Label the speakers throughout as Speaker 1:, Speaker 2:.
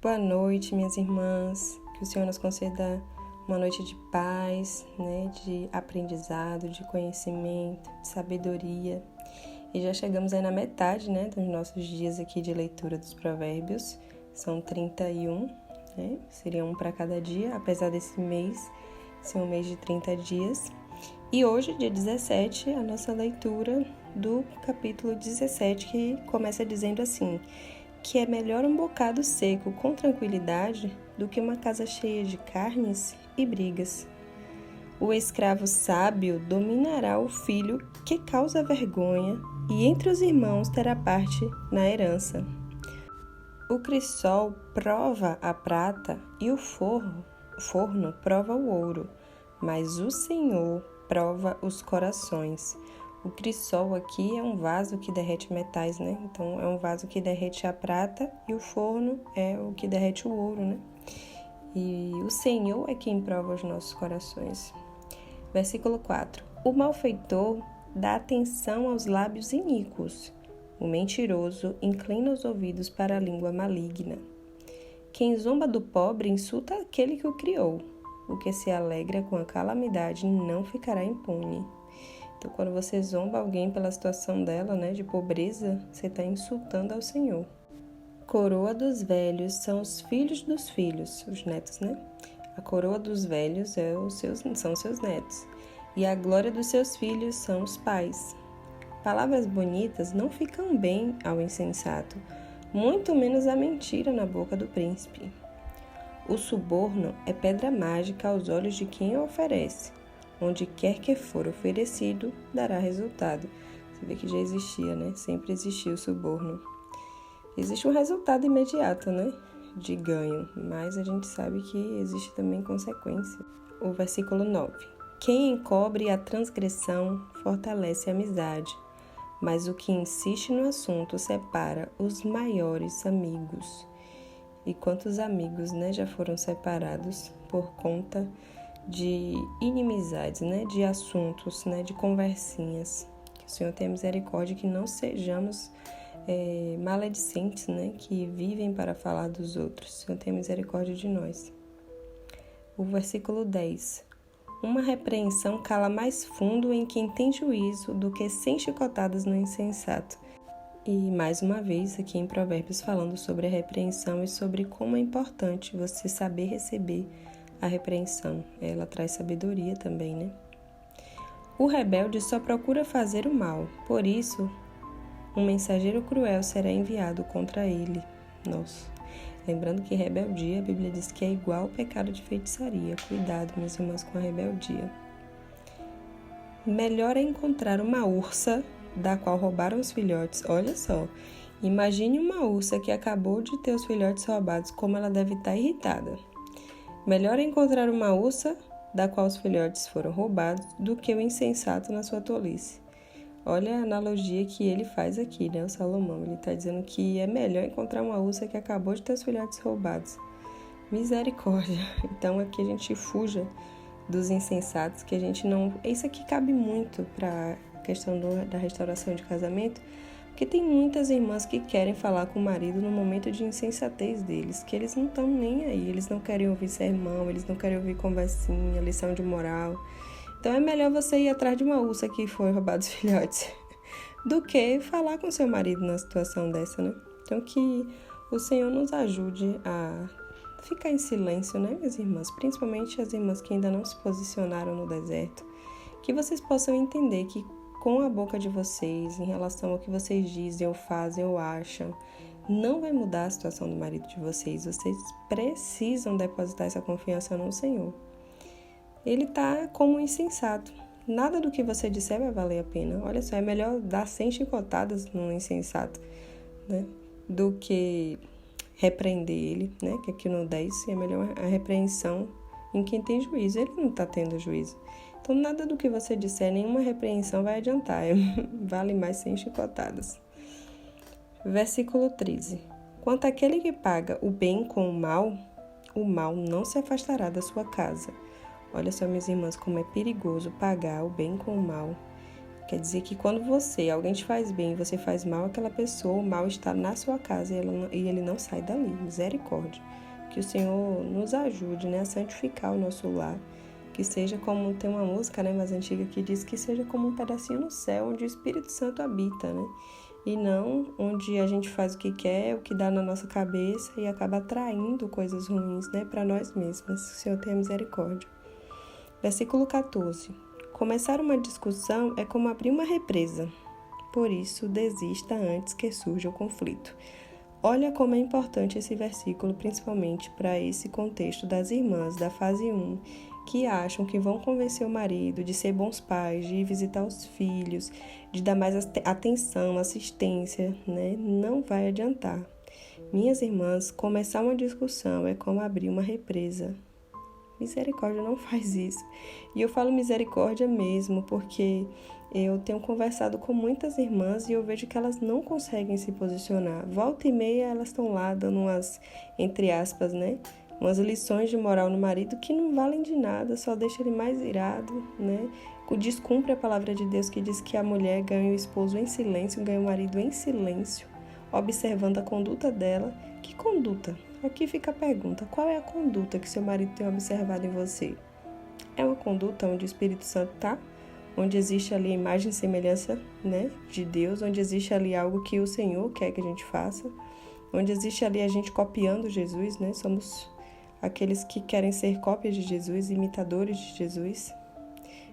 Speaker 1: Boa noite, minhas irmãs. Que o Senhor nos conceda uma noite de paz, de aprendizado, de conhecimento, de sabedoria. E já chegamos aí na metade, dos nossos dias aqui de leitura dos Provérbios. São 31, seria um para cada dia, apesar desse mês ser um mês de 30 dias. E hoje, dia 17, a nossa leitura do capítulo 17, que começa dizendo assim: que é melhor um bocado seco com tranquilidade do que uma casa cheia de carnes e brigas. O escravo sábio dominará o filho que causa vergonha, e entre os irmãos terá parte na herança. O crisol prova a prata e o forno prova o ouro, mas o Senhor prova os corações. O crisol aqui é um vaso que derrete metais, Então, é um vaso que derrete a prata e o forno é o que derrete o ouro, E o Senhor é quem prova os nossos corações. Versículo 4. O malfeitor dá atenção aos lábios iníquos. O mentiroso inclina os ouvidos para a língua maligna. Quem zomba do pobre insulta aquele que o criou. O que se alegra com a calamidade não ficará impune. Então, quando você zomba alguém pela situação dela, de pobreza, você está insultando ao Senhor. Coroa dos velhos são os filhos dos filhos, os netos, A coroa dos velhos são seus netos. E a glória dos seus filhos são os pais. Palavras bonitas não ficam bem ao insensato, muito menos a mentira na boca do príncipe. O suborno é pedra mágica aos olhos de quem a oferece. Onde quer que for oferecido, dará resultado. Você vê que já existia, Sempre existiu o suborno. Existe um resultado imediato, De ganho, mas a gente sabe que existe também consequência. O versículo 9. Quem encobre a transgressão fortalece a amizade, mas o que insiste no assunto separa os maiores amigos. E quantos amigos, já foram separados por conta de inimizades, de assuntos, de conversinhas. Que o Senhor tenha misericórdia, que não sejamos maledicentes, que vivem para falar dos outros. O Senhor tenha misericórdia de nós. O versículo 10. Uma repreensão cala mais fundo em quem tem juízo do que 100 chicotadas no insensato. E mais uma vez aqui em Provérbios falando sobre a repreensão e sobre como é importante você saber receber a repreensão. Ela traz sabedoria também, O rebelde só procura fazer o mal, por isso um mensageiro cruel será enviado contra ele. Lembrando que rebeldia, a Bíblia diz que é igual ao pecado de feitiçaria. Cuidado, meus irmãos, com a rebeldia. Melhor é encontrar uma ursa da qual roubaram os filhotes. Olha só, imagine uma ursa que acabou de ter os filhotes roubados, como ela deve estar irritada. Melhor é encontrar uma ursa da qual os filhotes foram roubados do que o insensato na sua tolice. Olha a analogia que ele faz aqui, o Salomão. Ele está dizendo que é melhor encontrar uma ursa que acabou de ter os filhotes roubados. Misericórdia. Então aqui a gente fuja dos insensatos, que a gente não... Isso aqui cabe muito para a questão da restauração de casamento, porque tem muitas irmãs que querem falar com o marido no momento de insensatez deles, que eles não estão nem aí, eles não querem ouvir sermão, eles não querem ouvir conversinha, lição de moral. Então é melhor você ir atrás de uma ursa que foi roubada os filhotes do que falar com seu marido numa situação dessa, Então que o Senhor nos ajude a ficar em silêncio, minhas irmãs? Principalmente as irmãs que ainda não se posicionaram no deserto. Que vocês possam entender que com a boca de vocês, em relação ao que vocês dizem ou fazem ou acham, não vai mudar a situação do marido de vocês. Vocês precisam depositar essa confiança no Senhor. Ele está como um insensato. Nada do que você disser vai valer a pena. Olha só, é melhor dar 100 chicotadas num insensato, do que repreender ele, Que aqui no 10 é melhor a repreensão em quem tem juízo. Ele não está tendo juízo. Então, nada do que você disser, nenhuma repreensão vai adiantar. Vale mais 100 chicotadas. Versículo 13. Quanto àquele que paga o bem com o mal não se afastará da sua casa. Olha só, minhas irmãs, como é perigoso pagar o bem com o mal. Quer dizer que quando alguém te faz bem e você faz mal àquela pessoa, o mal está na sua casa e ele não sai dali. Misericórdia. Que o Senhor nos ajude, né, a santificar o nosso lar. Que seja como, tem uma música, né, mais antiga que diz que seja como um pedacinho no céu onde o Espírito Santo habita, né? E não onde a gente faz o que quer, o que dá na nossa cabeça e acaba atraindo coisas ruins, né, para nós mesmos. Que o Senhor tenha misericórdia. Versículo 14. Começar uma discussão é como abrir uma represa. Por isso, desista antes que surja o conflito. Olha como é importante esse versículo, principalmente para esse contexto das irmãs da fase 1, que acham que vão convencer o marido de ser bons pais, de ir visitar os filhos, de dar mais atenção, assistência, né? Não vai adiantar. Minhas irmãs, começar uma discussão é como abrir uma represa. Misericórdia, não faz isso. E eu falo misericórdia mesmo, porque eu tenho conversado com muitas irmãs e eu vejo que elas não conseguem se posicionar. Volta e meia elas estão lá dando umas, entre aspas, né? Umas lições de moral no marido que não valem de nada, só deixa ele mais irado, né? Descumpre a palavra de Deus que diz que a mulher ganha o esposo em silêncio, ganha o marido em silêncio, observando a conduta dela. Que conduta? Aqui fica a pergunta, qual é a conduta que seu marido tem observado em você? É uma conduta onde o Espírito Santo está? Onde existe ali a imagem e semelhança, né, de Deus? Onde existe ali algo que o Senhor quer que a gente faça? Onde existe ali a gente copiando Jesus, né? Somos aqueles que querem ser cópias de Jesus, imitadores de Jesus.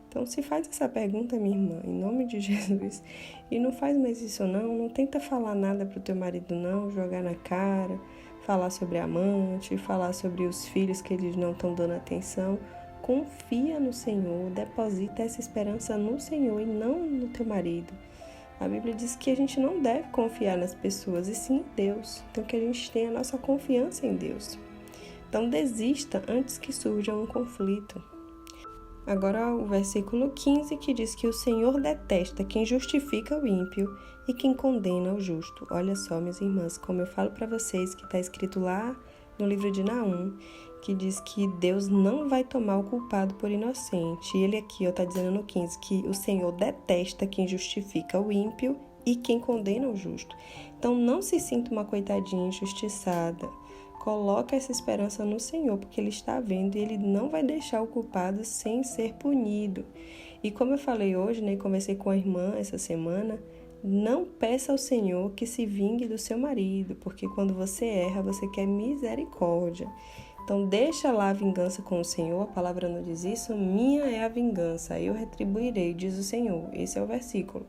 Speaker 1: Então, se faz essa pergunta, minha irmã, em nome de Jesus, e não faz mais isso não tenta falar nada pro teu marido não, jogar na cara, falar sobre a amante, falar sobre os filhos que eles não estão dando atenção. Confia no Senhor, deposita essa esperança no Senhor e não no teu marido. A Bíblia diz que a gente não deve confiar nas pessoas, e sim em Deus. Então, que a gente tenha a nossa confiança em Deus. Então, desista antes que surja um conflito. Agora, o versículo 15, que diz que o Senhor detesta quem justifica o ímpio e quem condena o justo. Olha só, minhas irmãs, como eu falo para vocês, que está escrito lá no livro de Naum, que diz que Deus não vai tomar o culpado por inocente. E ele aqui está dizendo no 15 que o Senhor detesta quem justifica o ímpio e quem condena o justo. Então, não se sinta uma coitadinha injustiçada. Coloca essa esperança no Senhor, porque Ele está vendo e Ele não vai deixar o culpado sem ser punido. E como eu falei hoje, né, conversei com a irmã essa semana, não peça ao Senhor que se vingue do seu marido, porque quando você erra, você quer misericórdia. Então, deixa lá a vingança com o Senhor, a palavra não diz isso, minha é a vingança, eu retribuirei, diz o Senhor. Esse é o versículo.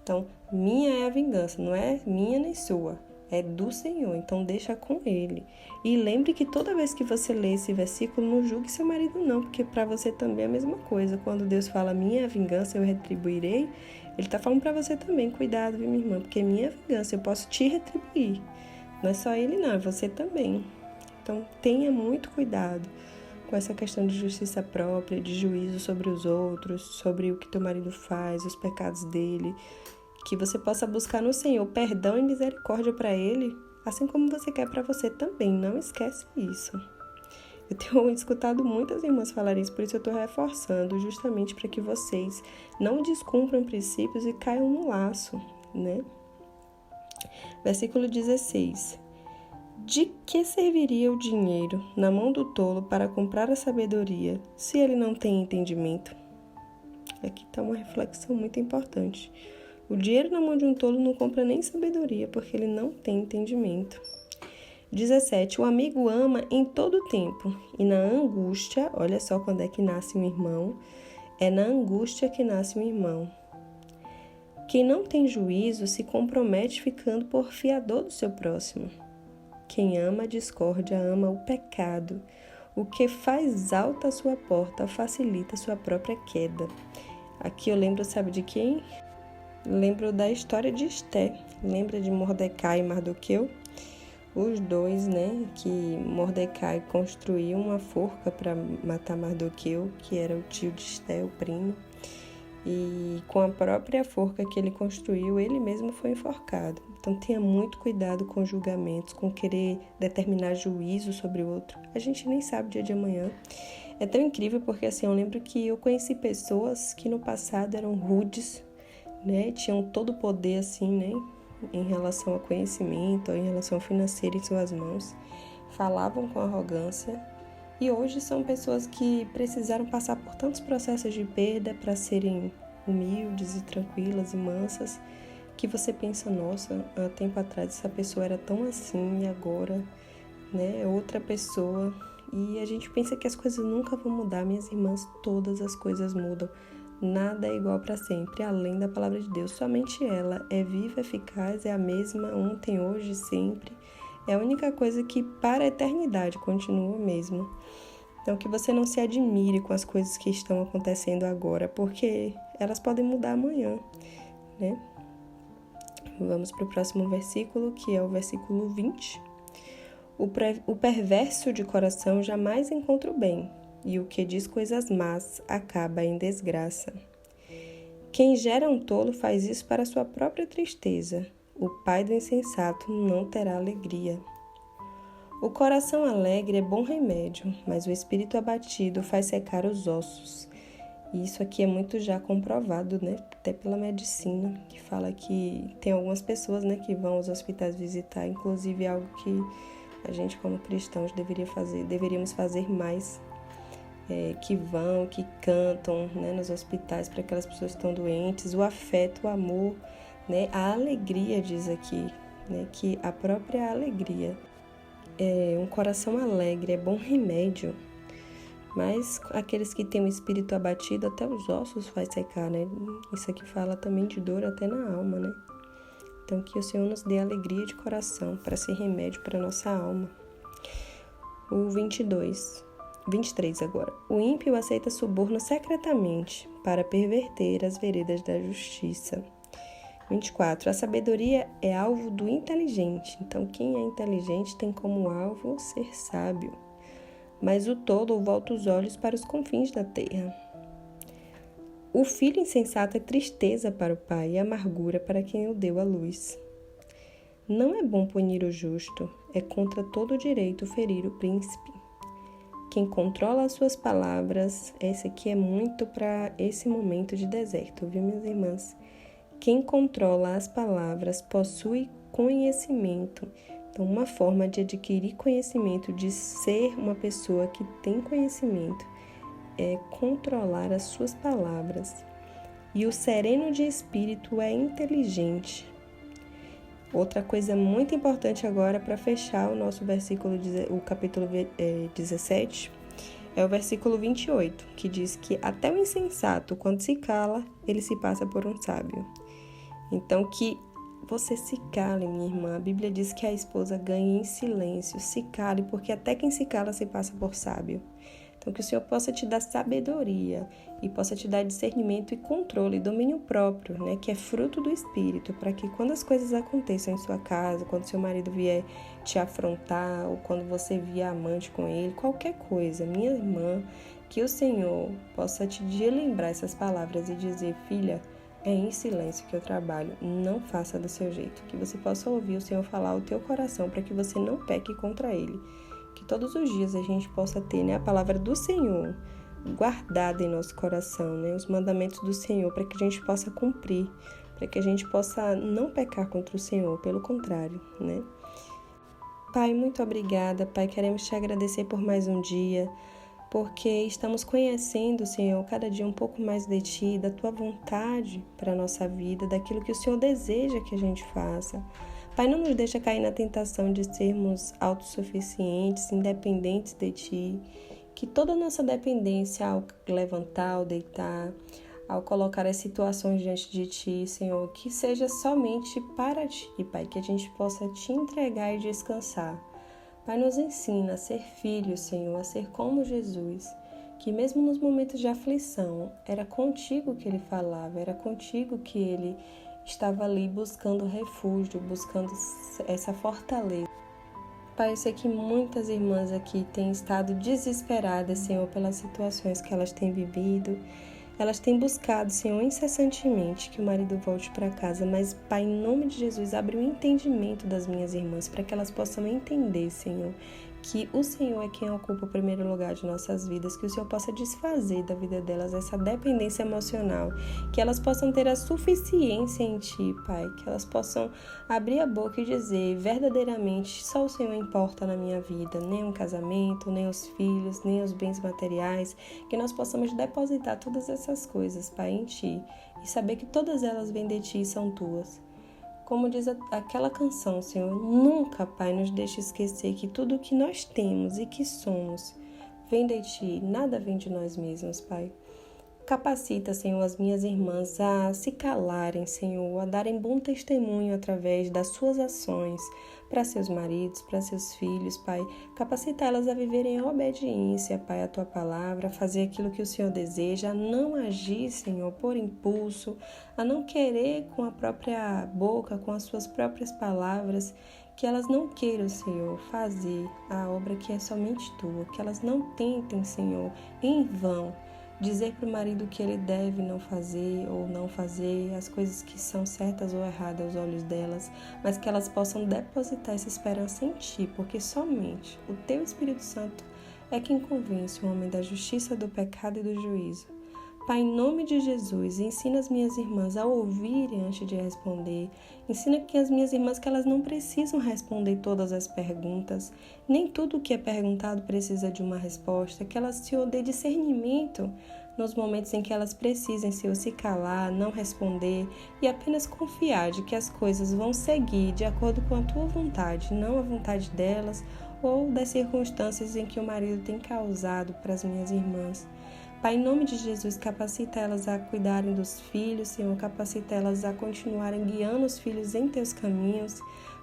Speaker 1: Então, minha é a vingança, não é minha nem sua. É do Senhor, então deixa com Ele. E lembre que toda vez que você lê esse versículo, não julgue seu marido não, porque para você também é a mesma coisa. Quando Deus fala, minha é a vingança, eu retribuirei, Ele está falando para você também, cuidado, viu, minha irmã? Porque minha é a vingança, eu posso te retribuir. Não é só Ele não, é você também. Então tenha muito cuidado com essa questão de justiça própria, de juízo sobre os outros, sobre o que teu marido faz, os pecados dele. Que você possa buscar no Senhor perdão e misericórdia para Ele, assim como você quer para você também. Não esquece isso. Eu tenho escutado muitas irmãs falarem isso, por isso eu estou reforçando, justamente para que vocês não descumpram princípios e caiam no laço, né? Versículo 16. De que serviria o dinheiro na mão do tolo para comprar a sabedoria, se ele não tem entendimento? Aqui está uma reflexão muito importante. O dinheiro na mão de um tolo não compra nem sabedoria, porque ele não tem entendimento. 17. O amigo ama em todo o tempo, e na angústia, olha só quando é que nasce um irmão, é na angústia que nasce um irmão. Quem não tem juízo se compromete ficando por fiador do seu próximo. Quem ama a discórdia ama o pecado. O que faz alta a sua porta facilita sua própria queda. Aqui eu lembro, sabe de quem? Lembro da história de Esté. Lembra de Mordecai e Mardoqueu? Os dois, né? Que Mordecai construiu uma forca para matar Mardoqueu, que era o tio de Esté, o primo. E com a própria forca que ele construiu, ele mesmo foi enforcado. Então tenha muito cuidado com julgamentos, com querer determinar juízo sobre o outro. A gente nem sabe o dia de amanhã. É tão incrível porque assim, eu lembro que eu conheci pessoas que no passado eram rudes, né, tinham todo o poder, assim, né, em relação ao conhecimento, em relação ao financeiro em suas mãos, falavam com arrogância, e hoje são pessoas que precisaram passar por tantos processos de perda para serem humildes e tranquilas e mansas, que você pensa, nossa, há tempo atrás essa pessoa era tão assim e agora, né, é outra pessoa. E a gente pensa que as coisas nunca vão mudar. Minhas irmãs, todas as coisas mudam. Nada é igual para sempre, além da palavra de Deus. Somente ela é viva, eficaz, é a mesma ontem, hoje, sempre. É a única coisa que para a eternidade continua mesmo. Então, que você não se admire com as coisas que estão acontecendo agora, porque elas podem mudar amanhã, né? Vamos para o próximo versículo, que é o versículo 20. O perverso de coração jamais encontra o bem, e o que diz coisas más acaba em desgraça. Quem gera um tolo faz isso para sua própria tristeza. O pai do insensato não terá alegria. O coração alegre é bom remédio, mas o espírito abatido faz secar os ossos. E isso aqui é muito já comprovado, né? Até pela medicina, que fala que tem algumas pessoas, né, que vão aos hospitais visitar, inclusive algo que a gente como cristãos deveríamos fazer mais, que vão, que cantam, né, nos hospitais para aquelas pessoas que estão doentes, o afeto, o amor, né, a alegria, diz aqui, né, que a própria alegria, um coração alegre é bom remédio, mas aqueles que têm o espírito abatido, até os ossos vai secar, né? Isso aqui fala também de dor até na alma, né? Então, que o Senhor nos dê alegria de coração para ser remédio para a nossa alma. O 23 agora. O ímpio aceita suborno secretamente para perverter as veredas da justiça. 24. A sabedoria é alvo do inteligente. Então, quem é inteligente tem como alvo ser sábio. Mas o tolo volta os olhos para os confins da terra. O filho insensato é tristeza para o pai e amargura para quem o deu à luz. Não é bom punir o justo, é contra todo direito ferir o príncipe. Quem controla as suas palavras, esse aqui é muito para esse momento de deserto, viu, minhas irmãs? Quem controla as palavras possui conhecimento. Então, uma forma de adquirir conhecimento, de ser uma pessoa que tem conhecimento, é controlar as suas palavras. E o sereno de espírito é inteligente. Outra coisa muito importante agora para fechar o nosso versículo, o capítulo 17, é o versículo 28, que diz que até o insensato, quando se cala, ele se passa por um sábio. Então, que você se cale, minha irmã. A Bíblia diz que a esposa ganha em silêncio. Se cale, porque até quem se cala se passa por sábio. Então, que o Senhor possa te dar sabedoria e possa te dar discernimento e controle, domínio próprio, né, que é fruto do Espírito, para que quando as coisas aconteçam em sua casa, quando seu marido vier te afrontar, ou quando você vier amante com ele, qualquer coisa, minha irmã, que o Senhor possa te lembrar essas palavras e dizer, filha, é em silêncio que eu trabalho, não faça do seu jeito. Que você possa ouvir o Senhor falar ao teu coração para que você não peque contra Ele. Que todos os dias a gente possa ter, né, a palavra do Senhor guardada em nosso coração, né, os mandamentos do Senhor, para que a gente possa cumprir, para que a gente possa não pecar contra o Senhor, pelo contrário, né. Pai, muito obrigada, Pai, queremos te agradecer por mais um dia, porque estamos conhecendo, Senhor, cada dia um pouco mais de Ti, da Tua vontade para a nossa vida, daquilo que o Senhor deseja que a gente faça. Pai, não nos deixa cair na tentação de sermos autossuficientes, independentes de Ti, que toda a nossa dependência ao levantar, ao deitar, ao colocar as situações diante de Ti, Senhor, que seja somente para Ti, Pai, que a gente possa Te entregar e descansar. Pai, nos ensina a ser filhos, Senhor, a ser como Jesus, que mesmo nos momentos de aflição, era contigo que Ele falava, era contigo que Ele estava ali buscando refúgio, buscando essa fortaleza. Pai, eu sei que muitas irmãs aqui têm estado desesperadas, Senhor, pelas situações que elas têm vivido. Elas têm buscado, Senhor, incessantemente que o marido volte para casa, mas, Pai, em nome de Jesus, abre o entendimento das minhas irmãs para que elas possam entender, Senhor, que o Senhor é quem ocupa o primeiro lugar de nossas vidas, que o Senhor possa desfazer da vida delas essa dependência emocional, que elas possam ter a suficiência em Ti, Pai, que elas possam abrir a boca e dizer verdadeiramente só o Senhor importa na minha vida, nem um casamento, nem os filhos, nem os bens materiais, que nós possamos depositar todas essas coisas, Pai, em Ti e saber que todas elas vêm de Ti e são Tuas. Como diz aquela canção, Senhor, nunca, Pai, nos deixe esquecer que tudo o que nós temos e que somos vem de Ti, nada vem de nós mesmos, Pai. Capacita, Senhor, as minhas irmãs a se calarem, Senhor, a darem bom testemunho através das suas ações para seus maridos, para seus filhos, Pai. Capacita elas a viverem em obediência, Pai, à Tua palavra, a fazer aquilo que o Senhor deseja, a não agir, Senhor, por impulso, a não querer com a própria boca, com as suas próprias palavras, que elas não queiram, Senhor, fazer a obra que é somente Tua, que elas não tentem, Senhor, em vão, dizer para o marido que ele deve não fazer ou não fazer as coisas que são certas ou erradas aos olhos delas, mas que elas possam depositar essa esperança em Ti, porque somente o Teu Espírito Santo é quem convence o homem da justiça, do pecado e do juízo. Pai, em nome de Jesus, ensina as minhas irmãs a ouvirem antes de responder. Ensina que as minhas irmãs que elas não precisam responder todas as perguntas. Nem tudo o que é perguntado precisa de uma resposta. Que elas, Senhor, dê discernimento nos momentos em que elas precisem, Senhor, se calar, não responder e apenas confiar de que as coisas vão seguir de acordo com a Tua vontade, não a vontade delas ou das circunstâncias em que o marido tem causado para as minhas irmãs. Pai, em nome de Jesus, capacita elas a cuidarem dos filhos, Senhor, capacita elas a continuarem guiando os filhos em Teus caminhos.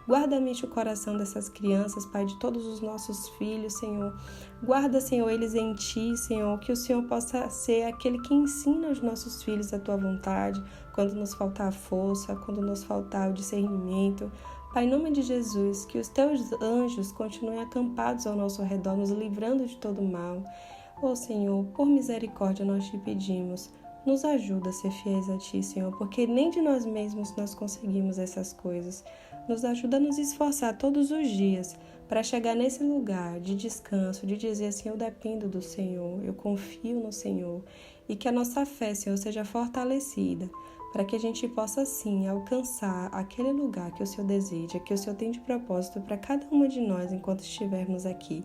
Speaker 1: Guarda-mente o coração dessas crianças, Pai, de todos os nossos filhos, Senhor. Guarda, Senhor, eles em Ti, Senhor, que o Senhor possa ser aquele que ensina os nossos filhos a Tua vontade, quando nos faltar a força, quando nos faltar o discernimento. Pai, em nome de Jesus, que os Teus anjos continuem acampados ao nosso redor, nos livrando de todo mal. Ó Senhor, por misericórdia nós Te pedimos, nos ajuda a ser fiéis a Ti, Senhor, porque nem de nós mesmos nós conseguimos essas coisas. Nos ajuda a nos esforçar todos os dias para chegar nesse lugar de descanso, de dizer assim, eu dependo do Senhor, eu confio no Senhor, e que a nossa fé, Senhor, seja fortalecida, para que a gente possa, sim, alcançar aquele lugar que o Senhor deseja, que o Senhor tem de propósito para cada uma de nós enquanto estivermos aqui.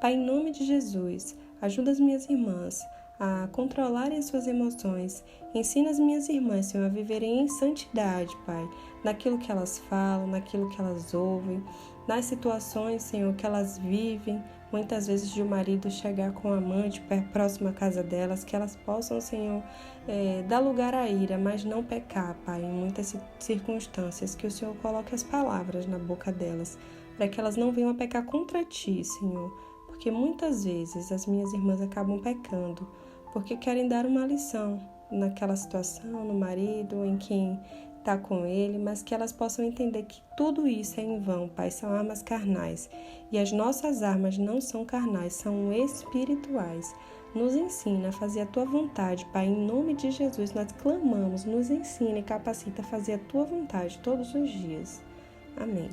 Speaker 1: Pai, em nome de Jesus, ajuda as minhas irmãs a controlarem as suas emoções. Ensina as minhas irmãs, Senhor, a viverem em santidade, Pai, naquilo que elas falam, naquilo que elas ouvem, nas situações, Senhor, que elas vivem, muitas vezes de um marido chegar com um amante próximo à casa delas, que elas possam, Senhor, dar lugar à ira, mas não pecar, Pai, em muitas circunstâncias, que o Senhor coloque as palavras na boca delas, para que elas não venham a pecar contra Ti, Senhor, porque muitas vezes as minhas irmãs acabam pecando, porque querem dar uma lição naquela situação, no marido, em quem está com ele, mas que elas possam entender que tudo isso é em vão, Pai, são armas carnais. E as nossas armas não são carnais, são espirituais. Nos ensina a fazer a Tua vontade, Pai, em nome de Jesus nós clamamos, nos ensina e capacita a fazer a Tua vontade todos os dias. Amém.